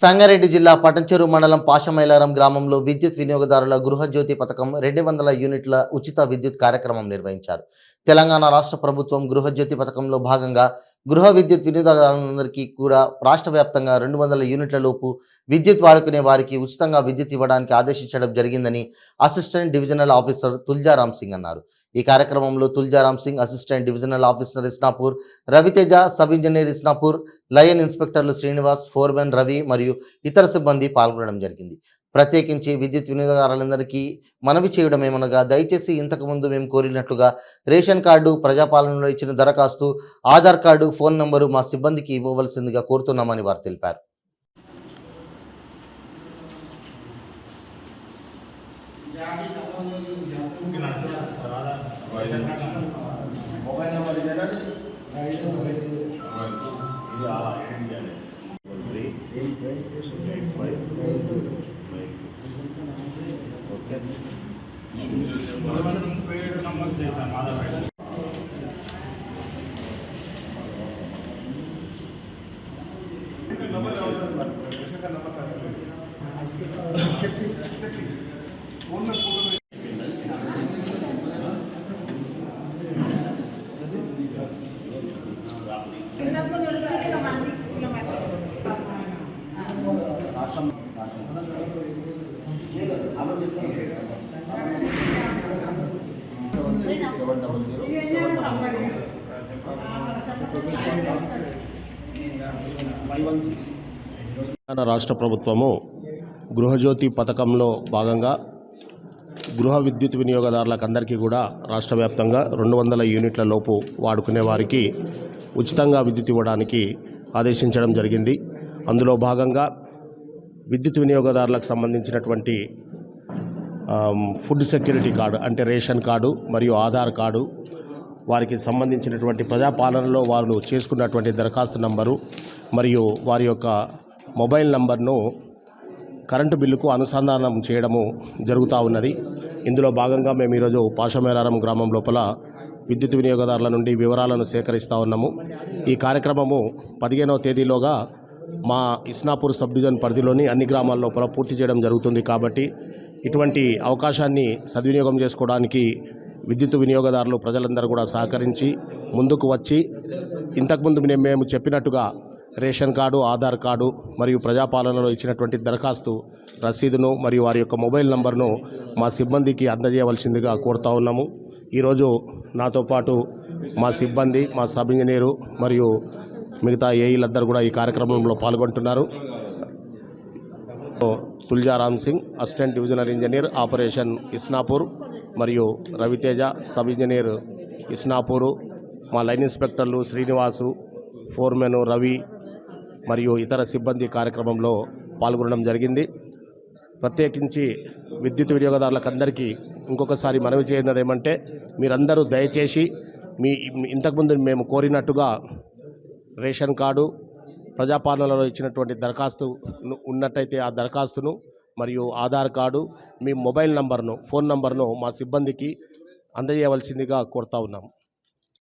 సంగారెడ్డి జిల్లా పటంచెరు మండలం పాషమైలారం గ్రామంలో విద్యుత్ వినియోగదారుల గృహజ్యోతి పథకం 200 యూనిట్ల ఉచిత విద్యుత్ కార్యక్రమం నిర్వహించారు. తెలంగాణ రాష్ట్ర ప్రభుత్వం గృహజ్యోతి పథకంలో భాగంగా గృహ విద్యుత్ వినియోగదారులందరికీ కూడా రాష్ట్ర వ్యాప్తంగా 200 యూనిట్ల లోపు విద్యుత్ వాడుకునే వారికి ఉచితంగా విద్యుత్ ఇవ్వడానికి ఆదేశించడం జరిగిందని assistant divisional officer Tuljaram Singh అన్నారు. ఈ కార్యక్రమంలో Tuljaram Singh, assistant divisional officer Isnapur Raviteja, sub engineer Isnapur, line ఇన్స్పెక్టర్లు శ్రీనివాస్, ఫోర్మెన్ రవి మరియు ఇతర సిబ్బంది పాల్గొనడం జరిగింది. ప్రత్యేకించి విద్యుత్ వినియోగదారులందరికీ మనవి చేయడమేమనగా, దయచేసి ఇంతకుముందు మేము కోరినట్లుగా రేషన్ కార్డు, ప్రజాపాలనలో ఇచ్చిన దరఖాస్తు, ఆధార్ కార్డు, ఫోన్ నంబరు మా సిబ్బందికి ఇవ్వవలసిందిగా కోరుతున్నామని వారు తెలిపారు. मोबाइल नंबर इधर రాష్ట్ర ప్రభుత్వము గృహజ్యోతి పథకంలో భాగంగా గృహ విద్యుత్ వినియోగదారులకు అందరికీ కూడా రాష్ట్ర వ్యాప్తంగా 200 యూనిట్ల లోపు వాడుకునే వారికి ఉచితంగా విద్యుత్ ఇవ్వడానికి ఆదేశించడం జరిగింది. అందులో భాగంగా విద్యుత్ వినియోగదారులకు సంబంధించినటువంటి ఫుడ్ సెక్యూరిటీ కార్డు అంటే రేషన్ కార్డు మరియు ఆధార్ కార్డు, వారికి సంబంధించినటువంటి ప్రజాపాలనలో వారు చేసుకున్నటువంటి దరఖాస్తు నంబరు మరియు వారి యొక్క మొబైల్ నంబర్ను కరెంటు బిల్లుకు అనుసంధానం చేయడము జరుగుతూ ఉన్నది. ఇందులో భాగంగా మేము ఈరోజు పాషమైలారం గ్రామం లోపల విద్యుత్ వినియోగదారుల నుండి వివరాలను సేకరిస్తూ ఉన్నాము. ఈ కార్యక్రమము 15వ తేదీలోగా మా ఇస్నాపూర్ సబ్ డివిజన్ పరిధిలోని అన్ని గ్రామాల లోపల పూర్తి చేయడం జరుగుతుంది. కాబట్టి ఇటువంటి అవకాశాన్ని సద్వినియోగం చేసుకోవడానికి విద్యుత్ వినియోగదారులు ప్రజలందరూ కూడా సహకరించి ముందుకు వచ్చి ఇంతకుముందు మేము చెప్పినట్టుగా రేషన్ కార్డు, ఆధార్ కార్డు మరియు ప్రజాపాలనలో ఇచ్చినటువంటి దరఖాస్తు రసీదును మరియు వారి యొక్క మొబైల్ నంబర్ను మా సిబ్బందికి అందజేయవలసిందిగా కోరుతా ఉన్నాము. ఈరోజు నాతో పాటు మా సిబ్బంది, మా సబ్ ఇంజనీరు మరియు మిగతా ఏఈలందరూ కూడా ఈ కార్యక్రమంలో పాల్గొంటున్నారు. Tuljaram Singh, assistant divisional engineer operation Isnapur మరియు రవితేజ, సబ్ ఇంజనీర్ ఇస్నాపూరు, మా లైన్ ఇన్స్పెక్టర్లు శ్రీనివాసు, ఫోర్మెను రవి మరియు ఇతర సిబ్బంది కార్యక్రమంలో పాల్గొనడం జరిగింది. ప్రత్యేకించి విద్యుత్ వినియోగదారులకు అందరికీ ఇంకొకసారి మనవి చేయనది ఏమంటే, మీరందరూ దయచేసి ఇంతకుముందు మేము కోరినట్టుగా రేషన్ కార్డు, ప్రజాపాలనలో ఇచ్చినటువంటి దరఖాస్తు ఉన్నట్టయితే ఆ దరఖాస్తును మరియు ఆధార్ కార్డు, మీ మొబైల్ నంబర్ను, ఫోన్ నంబర్ను మా సిబ్బందికి అందజేయవలసిందిగా కోరుతా ఉన్నాము.